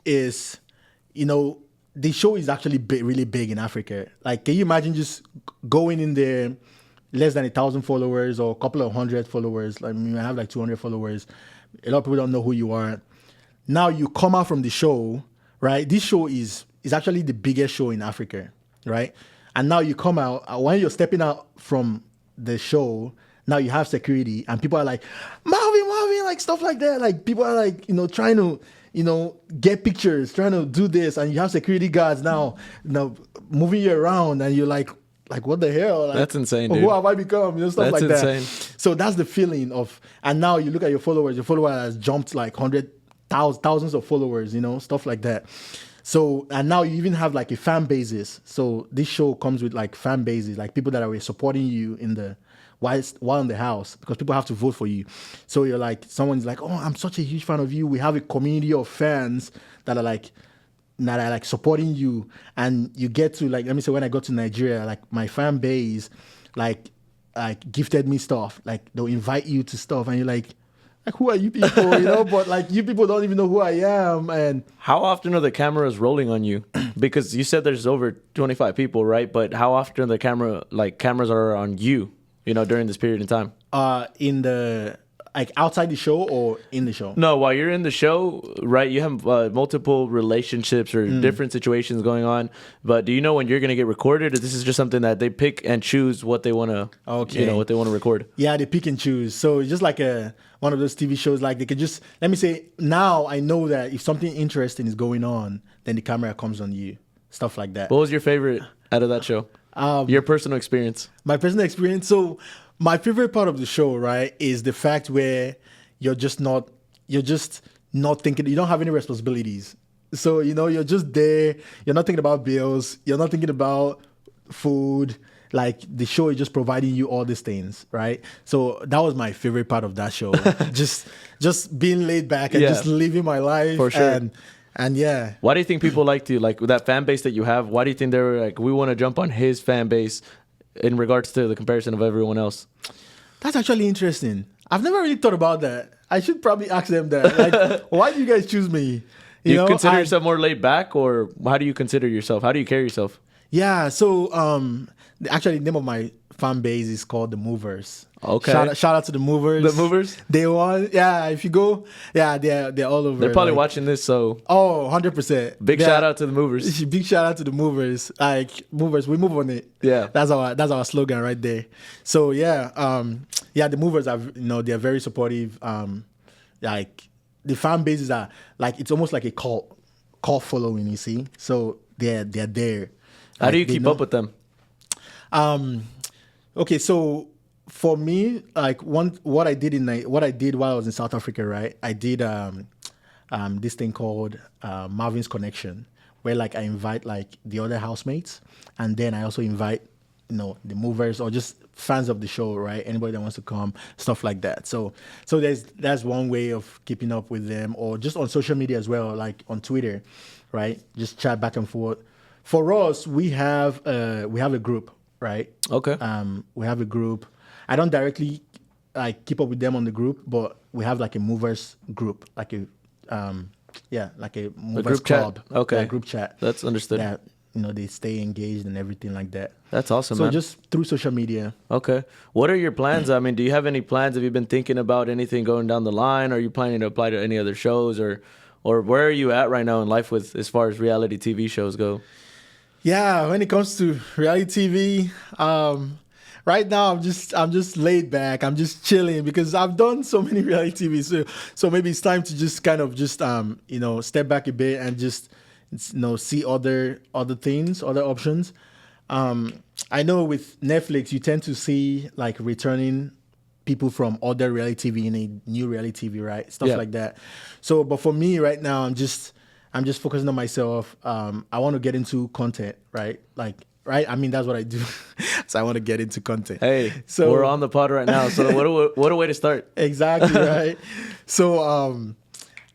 is, the show is actually really big in Africa. Like, can you imagine just going in there, less than 1,000 followers or a couple of hundred followers? Like, I have like 200 followers. A lot of people don't know who you are. Now you come out from the show, right? This show is actually the biggest show in Africa, right? And now you come out, when you're stepping out from the show, now you have security and people are like, Marvin, like stuff like that. Like people are like, trying to, get pictures, trying to do this, and you have security guards now, moving you around, and you're like what the hell? Like, that's insane, dude. Who have I become? Stuff that's like insane. that. So that's the feeling of, and now you look at your followers. Your follower has jumped like thousands of followers, stuff like that. So, and now you even have like a fan bases. So this show comes with like fan bases, like people that are supporting you while in the house, because people have to vote for you. So you're like, someone's like, oh, I'm such a huge fan of you. We have a community of fans that are supporting you. And you get to like, let me say, when I got to Nigeria, like my fan base, like gifted me stuff. Like they'll invite you to stuff, and you're like, who are you people? But like you people don't even know who I am. And how often are the cameras rolling on you? Because you said there's over 25 people, right? But how often are the cameras are on you, during this period of time? In the outside the show or in the show? No, while you're in the show, right? You have multiple relationships or different situations going on. But do you know when you're going to get recorded, or this is just something that they pick and choose what they want to, what they want to record? Yeah, they pick and choose. So it's just like one of those TV shows. Like they could just, let me say, now I know that if something interesting is going on, then the camera comes on you, stuff like that. What was your favorite out of that show? Your personal experience. My personal experience. So my favorite part of the show, right, is the fact where you're just not thinking, you don't have any responsibilities. So, you're just there. You're not thinking about bills. You're not thinking about food. Like the show is just providing you all these things, right? So that was my favorite part of that show. just being laid back and just living my life. For sure. And yeah. Why do you think people like to, like, with that fan base that you have, why do you think they're like, we want to jump on his fan base in regards to the comparison of everyone else? That's actually interesting. I've never really thought about that. I should probably ask them that. Like, why do you guys choose me? You consider yourself more laid back, or how do you consider yourself? How do you carry yourself? Yeah, so actually the name of my fan base is called The Movers. Okay. Shout out to The Movers. The Movers? They won. Yeah, if you go, they're all over. They're probably watching this, so. Oh, 100%. Big shout out to The Movers. Big shout out to The Movers. Like, Movers, we move on it. Yeah. That's our slogan right there. So yeah, The Movers are, they're very supportive. Like the fan bases are like, it's almost like a cult following, you see. So they're there. How do you keep up with them? Okay, so for me, like what I did while I was in South Africa, right? I did this thing called Marvin's Connection, where like I invite like the other housemates, and then I also invite the movers or just fans of the show, right? Anybody that wants to come, stuff like that. So that's one way of keeping up with them, or just on social media as well, like on Twitter, right? Just chat back and forth. For us, we have a group, right? Okay. We have a group. I don't directly keep up with them on the group, but we have like a movers group, like a movers group club. Chat. Okay. Group chat. That's understood. That they stay engaged and everything like that. That's awesome, so man. just through social media. Okay. What are your plans? I mean, do you have any plans? Have you been thinking about anything going down the line? Are you planning to apply to any other shows, or where are you at right now in life with as far as reality TV shows go? Yeah, when it comes to reality TV, right now I'm just laid back. I'm just chilling because I've done so many reality TV. So maybe it's time to just kind of just step back a bit and just see other things, other options. I know with Netflix you tend to see like returning people from other reality TV in a new reality TV, right? Stuff like that. So, but for me right now, I'm just focusing on myself. I want to get into content, right? Right? I mean, that's what I do. So I want to get into content. Hey, so we're on the pod right now. So what a way to start. Exactly, right? So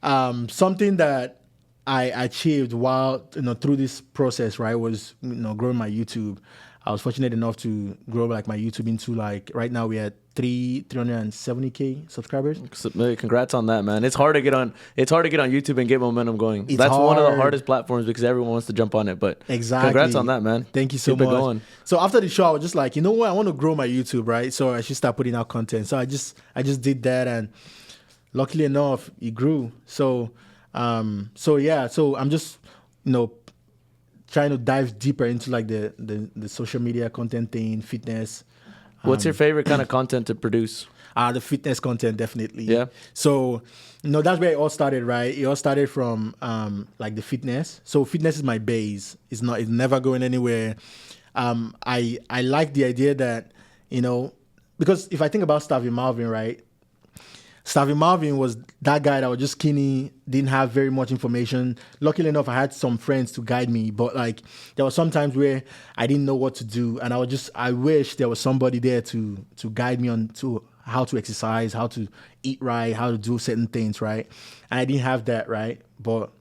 something that I achieved while through this process, right, was growing my YouTube. I was fortunate enough to grow like my YouTube into like right now we're at 370K subscribers. So, congrats on that, man. It's hard to get on YouTube and get momentum going. It's That's hard. One of the hardest platforms because everyone wants to jump on it. But exactly. Congrats on that, man. Thank you so Keep much. It going. So after the show, I was just like, you know what? I want to grow my YouTube, right? So I should start putting out content. So I just did that, and luckily enough, it grew. So I'm just trying to dive deeper into like the social media content thing, fitness, What's your favorite kind of content to produce? The fitness content, definitely. Yeah. So, that's where it all started, right? It all started from like the fitness. So fitness is my base. It's never going anywhere. I like the idea that, because if I think about Starving Marvin, right? Starving Marvin was that guy that was just skinny, didn't have very much information. Luckily enough, I had some friends to guide me, but like there was some times where I didn't know what to do, and I wish there was somebody there to guide me on to how to exercise, how to eat right, how to do certain things, right? And I didn't have that, right? But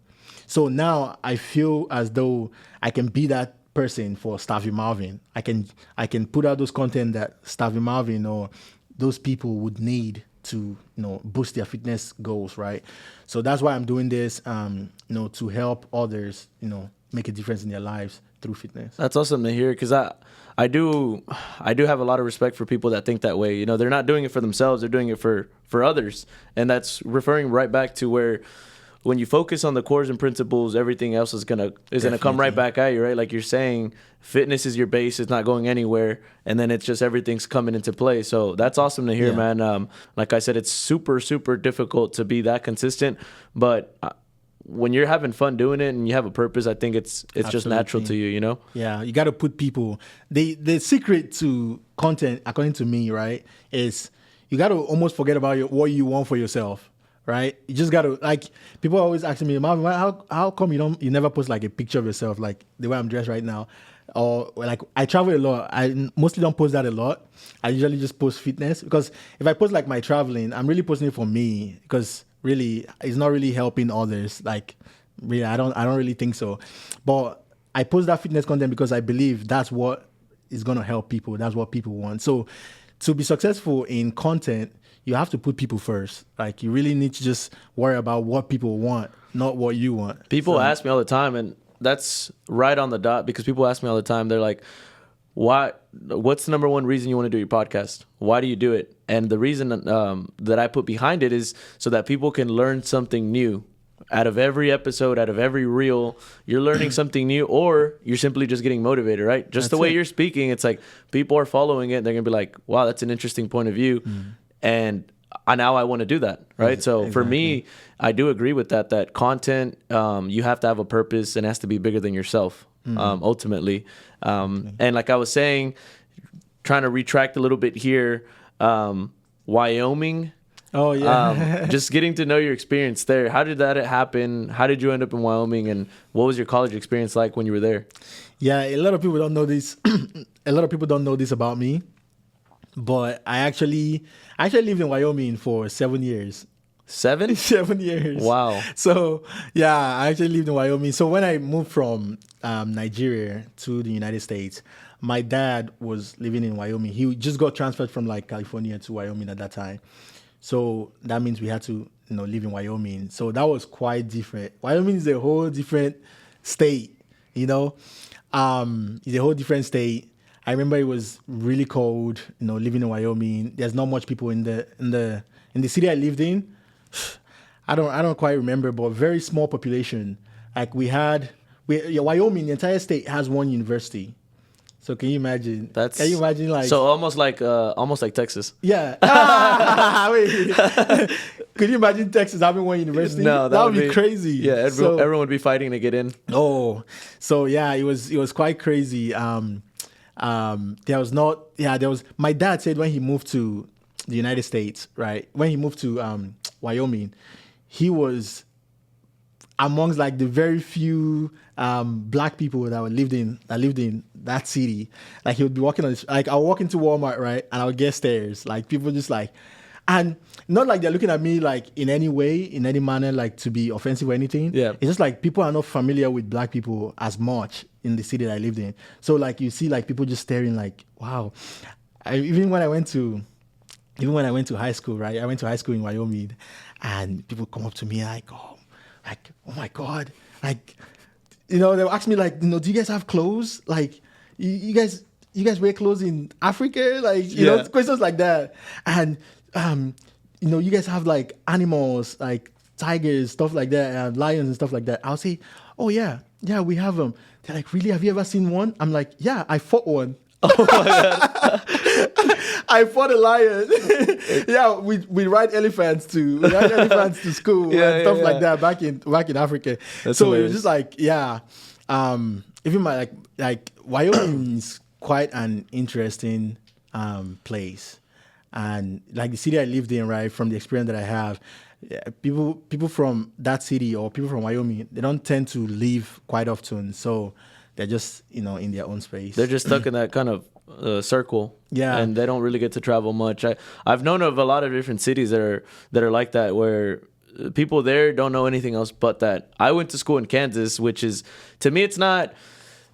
so now I feel as though I can be that person for Starving Marvin. I can put out those content that Starving Marvin or those people would need to boost their fitness goals, right? So that's why I'm doing this, to help others, make a difference in their lives through fitness. That's awesome to hear, because I do have a lot of respect for people that think that way. They're not doing it for themselves; they're doing it for others, and that's referring right back to where, when you focus on the cores and principles, everything else is gonna come right back at you, right? Like you're saying, fitness is your base; it's not going anywhere, and then it's just everything's coming into play. So that's awesome to hear, man. Like I said, it's super, super difficult to be that consistent, but when you're having fun doing it and you have a purpose, I think it's just natural to you, Yeah, you got to put people. The secret to content, according to me, right, is you got to almost forget about what you want for yourself. Right, you just gotta, like, people are always asking me, Marvin, how come you never post like a picture of yourself, like the way I'm dressed right now, or like I travel a lot. I mostly don't post that a lot. I usually just post fitness, because if I post like my traveling, I'm really posting it for me, because really it's not really helping others. Like, really, I don't really think so. But I post that fitness content because I believe that's what is gonna help people. That's what people want. So to be successful in content, you have to put people first. Like, you really need to just worry about what people want, not what you want. People ask me all the time, and that's right on the dot, because people ask me all the time. They're like, what's the number one reason you want to do your podcast? Why do you do it? And the reason that I put behind it is so that people can learn something new. Out of every episode, out of every reel, you're learning something new, or you're simply just getting motivated, right? Just the way you're speaking, it's like people are following it. They're going to be like, wow, that's an interesting point of view. And now I want to do that, right? So for me, I do agree with that content, you have to have a purpose, and it has to be bigger than yourself, ultimately. And like I was saying, trying to retract a little bit here, Wyoming. Oh, yeah. Just getting to know your experience there. How did that happen? How did you end up in Wyoming? And what was your college experience like when you were there? Yeah, a lot of people don't know this. A lot of people don't know this about me. But I actually lived in Wyoming for 7 years. 7? 7 years. Wow. So, yeah, I actually lived in Wyoming. So when I moved from Nigeria to the United States, my dad was living in Wyoming. He just got transferred from like California to Wyoming at that time. So that means we had to, live in Wyoming. So that was quite different. Wyoming is a whole different state, It's a whole different state. I remember it was really cold, living in Wyoming. There's not much people in the city I lived in. I don't quite remember, but very small population. Like Wyoming, the entire state has one university. So can you imagine? Can you imagine, like, so almost like Texas? Yeah. Wait. Could you imagine Texas having one university? No, that would be crazy. Yeah, everyone would be fighting to get in. Oh, so yeah, it was quite crazy. My dad said when he moved to the United States, right? When he moved to Wyoming, he was amongst like the very few black people that lived in that city. Like, he would be walking on this, like, I'll walk into Walmart, right? And I'll get stares. Like, people just like, and not like they're looking at me like in any way, in any manner, like to be offensive or anything. Yeah. It's just like people are not familiar with black people as much in the city that I lived in. So like, you see like people just staring like, wow. Even when I went to high school, right? I went to high school in Wyoming, and people come up to me like, oh my God. Like, they'll ask me like, do you guys have clothes? Like, you guys wear clothes in Africa? Like, questions like that. And, you guys have like animals, like tigers, stuff like that, and lions and stuff like that. I'll say, oh yeah, we have them. They're like, really? Have you ever seen one? I'm like, yeah, I fought one. Oh my god. I fought a lion. Yeah, we ride elephants to school and stuff like that back in Africa. That's so hilarious. it was just like, yeah. Even my like Wyoming is quite an interesting place. And like the city I lived in, right, from the experience that I have, yeah, people from that city or people from Wyoming, they don't tend to leave quite often. So they're just, in their own space. They're just stuck in that kind of circle. Yeah. And they don't really get to travel much. I've known of a lot of different cities that are like that, where people there don't know anything else but that. I went to school in Kansas, which is, to me, it's not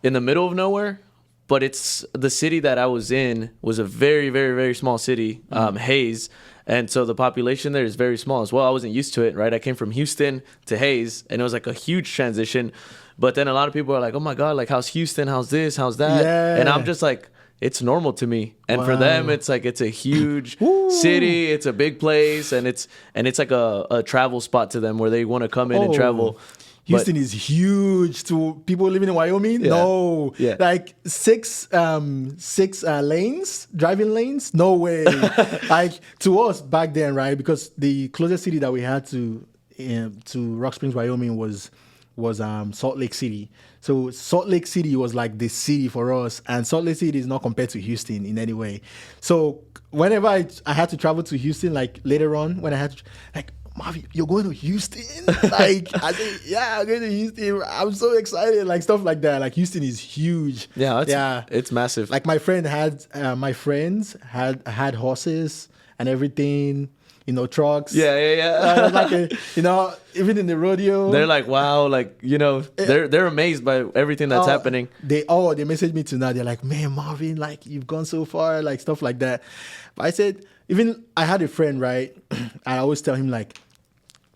in the middle of nowhere, but it's the city that I was in was a very, very, very small city, Hayes. And so the population there is very small as well. I wasn't used to it, right? I came from Houston to Hayes, and it was like a huge transition. But then a lot of people are like, oh my God, like, how's Houston? How's this? How's that? Yeah. And I'm just like, it's normal to me. And for them, it's like, it's a huge city. It's a big place. And it's like a travel spot to them where they want to come in and travel. Houston is huge to people living in Wyoming. Yeah. No, Yeah. like six lanes, driving lanes. No way. Like to us back then, right? Because the closest city that we had to Rock Springs, Wyoming was Salt Lake City. So Salt Lake City was like the city for us, and Salt Lake City is not compared to Houston in any way. So whenever I had to travel to Houston, like later on when I had to, like, Marvin, you're going to Houston? Like, I said, yeah, I'm going to Houston. I'm so excited, like stuff like that. Like Houston is huge. Yeah, it's massive. Like my friends had horses and everything. Trucks. Yeah. Like even in the rodeo, They're like, wow, like, they're amazed by everything that's happening. They messaged me tonight. They're like, man, Marvin, like, you've gone so far, like stuff like that. But I said, even I had a friend, right? I always tell him, like,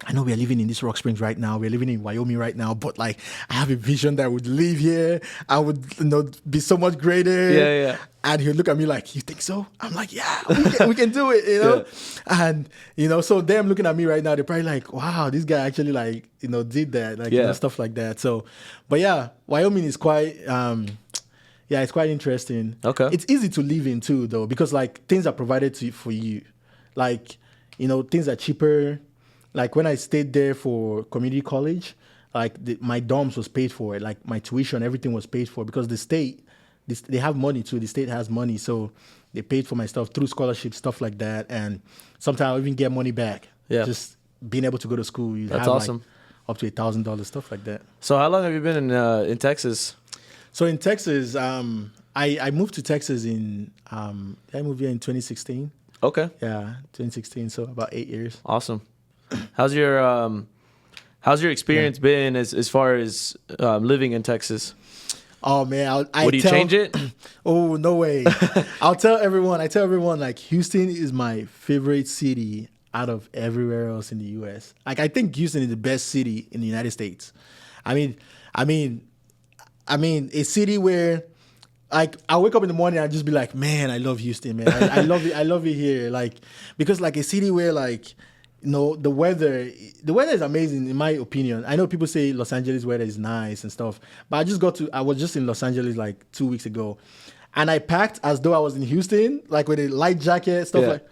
I know we are living in this Rock Springs right now. We're living in Wyoming right now, but like, I have a vision that I would live here. I would, be so much greater. Yeah. And he'll look at me like, you think so? I'm like, yeah, we can do it, Yeah. And, so them looking at me right now, they're probably like, wow, this guy actually like, did that, like, stuff like that. So, but yeah, Wyoming is quite, it's quite interesting. Okay. It's easy to live in too, though, because like things are provided for you. Like, things are cheaper. Like when I stayed there for community college, like my dorms was paid for. Like my tuition, everything was paid for because the state, they have money too. The state has money, so they paid for my stuff through scholarships, stuff like that. And sometimes I even get money back. Yeah, just being able to go to school. That's awesome. Like up to $1,000, stuff like that. So how long have you been in Texas? So in Texas, I moved to Texas I moved here in 2016. Okay. Yeah, 2016. So about 8 years. Awesome. How's your experience been as far as living in Texas? Oh man, Would you change it? Oh, no way. I tell everyone like Houston is my favorite city out of everywhere else in the US. Like I think Houston is the best city in the United States. I mean a city where like I wake up in the morning and I just be like, man, I love Houston, man. I love it. I love it here. Like because like a city where like the weather is amazing in my opinion. I know people say Los Angeles weather is nice and stuff, but I was just in Los Angeles like 2 weeks ago, and I packed as though I was in Houston, like with a light jacket, stuff like,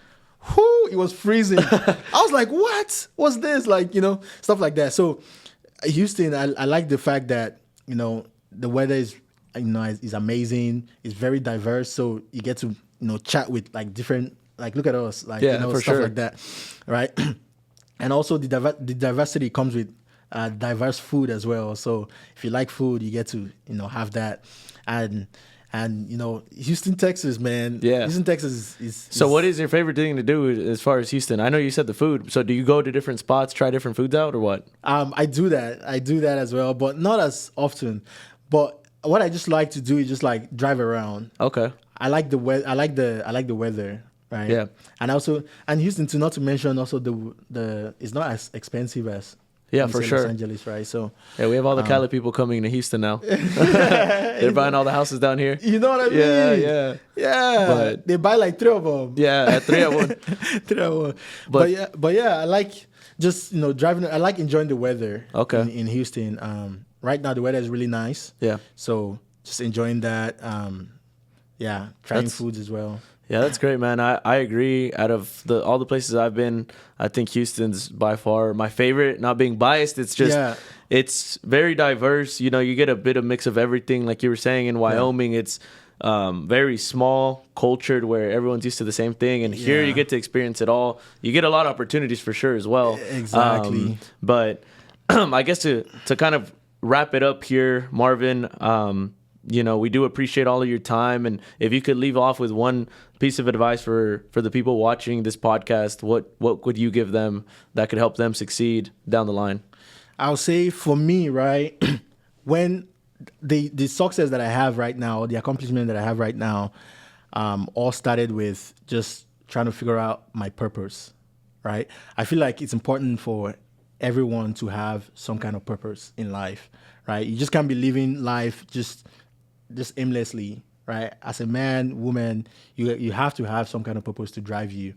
whoo, it was freezing. I was like, what's this? Like, stuff like that. So Houston, I like the fact that, the weather is, is amazing. It's very diverse. So you get to, chat with like different, like look at us, like for stuff sure. like that, right? And also the diversity comes with diverse food as well. So if you like food, you get to have that, and Houston, Texas, man. Yeah, Houston, Texas is. So what is your favorite thing to do as far as Houston? I know you said the food. So do you go to different spots, try different foods out, or what? I do that as well, but not as often. But what I just like to do is just like drive around. Okay. I like the weather. I like the weather. Right. Yeah. And Houston, not to mention also the it's not as expensive as for sure Los Angeles, right? So we have all the Cali people coming to Houston now. They're buying all the houses down here. You know what I mean? Yeah. But they buy like 3 of them. Yeah, 3 at one. 3 at one. But I like just driving. I like enjoying the weather. Okay. In Houston, right now the weather is really nice. Yeah. So just enjoying that. trying foods as well. Yeah, that's great, man. I agree. Out of all the places I've been, I think Houston's by far my favorite. Not being biased, it's just it's very diverse. You know, you get a bit of mix of everything. Like you were saying, in Wyoming, it's very small, cultured, where everyone's used to the same thing. And here you get to experience it all. You get a lot of opportunities for sure as well. Exactly. But I guess to kind of wrap it up here, Marvin, you know, we do appreciate all of your time. And if you could leave off with one piece of advice for the people watching this podcast, what would you give them that could help them succeed down the line? I'll say for me, right, when the success that I have right now, the accomplishment that I have right now, all started with just trying to figure out my purpose, right? I feel like it's important for everyone to have some kind of purpose in life, right? You just can't be living life just aimlessly, right? As a man, woman, you have to have some kind of purpose to drive you.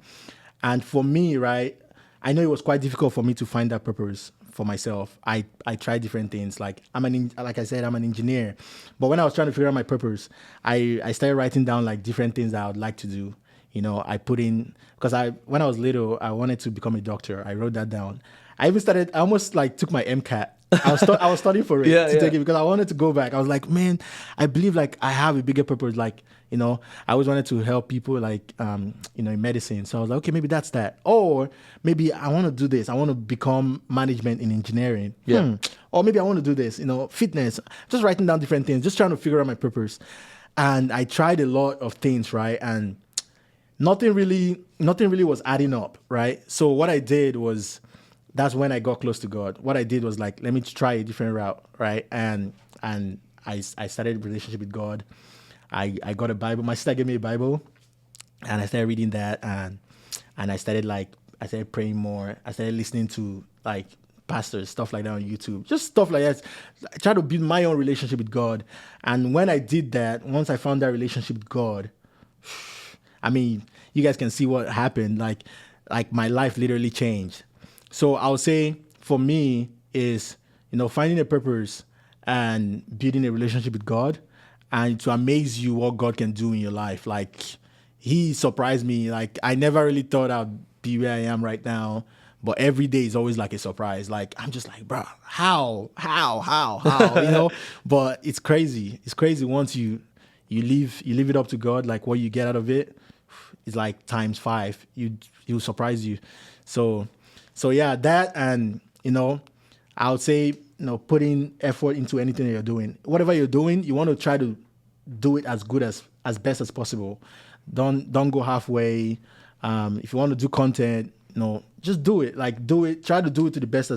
And for me, right, I know it was quite difficult for me to find that purpose for myself. I tried different things. Like like I said, I'm an engineer. But when I was trying to figure out my purpose, I started writing down like different things that I would like to do. You know, I put in, because when I was little, I wanted to become a doctor. I wrote that down. I almost like took my MCAT. I was studying for it to take it because I wanted to go back. I was like, man, I believe like I have a bigger purpose. Like, you know, I always wanted to help people like, you know, in medicine. So I was like, okay, maybe that's that. Or maybe I want to do this. I want to become management in engineering. Yeah. Or maybe I want to do this, you know, fitness. Just writing down different things, just trying to figure out my purpose. And I tried a lot of things, right? And nothing really was adding up, right? So what I did was, that's when I got close to God. What I did was like, let me try a different route, right? And I started a relationship with God. I got a Bible. My sister gave me a Bible, and I started reading that, and I started praying more. I started listening to like pastors, stuff like that on YouTube, just stuff like that. I tried to build my own relationship with God. And when I did that, once I found that relationship with God, I mean, you guys can see what happened. Like my life literally changed. So I would say for me is, you know, finding a purpose and building a relationship with God, and to amaze you what God can do in your life. Like, he surprised me. Like, I never really thought I'd be where I am right now, but every day is always like a surprise. Like, I'm just like, bro, how, you know? But it's crazy. It's crazy once you leave it up to God. Like, what you get out of it is like times 5. He'll surprise you. So yeah, that, and, you know, I would say, you know, putting effort into anything that you're doing. Whatever you're doing, you want to try to do it as good as best as possible. Don't go halfway. If you want to do content, you know, just do it. Like, do it. Try to do it to the best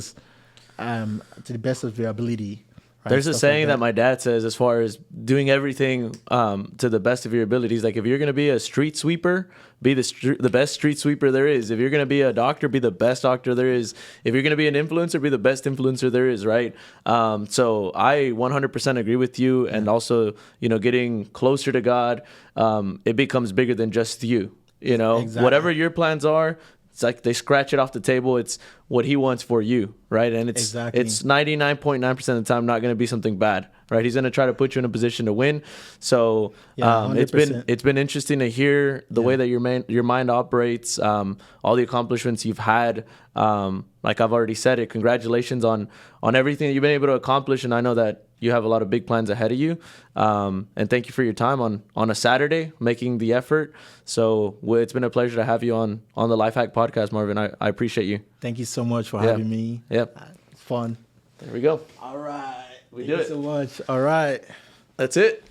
of your ability. Right? There's a saying that my dad says, as far as doing everything to the best of your abilities. Like, if you're going to be a street sweeper, be the best street sweeper there is. If you're going to be a doctor, be the best doctor there is. If you're going to be an influencer, be the best influencer there is, right? So I 100% agree with you. And also, you know, getting closer to God, it becomes bigger than just you. You know, whatever your plans are, it's like they scratch it off the table. It's what he wants for you, right? And it's 99.9% of the time not going to be something bad, right? He's going to try to put you in a position to win. So it's been interesting to hear the way that your mind operates, all the accomplishments you've had. Like I've already said it, congratulations on everything that you've been able to accomplish. And I know that you have a lot of big plans ahead of you. And thank you for your time on a Saturday, making the effort. So it's been a pleasure to have you on the Life Hack Podcast, Marvin. I appreciate you. Thank you so much for having me. Yep. It's fun. There we go. All right. We Thank you so much. All right. That's it.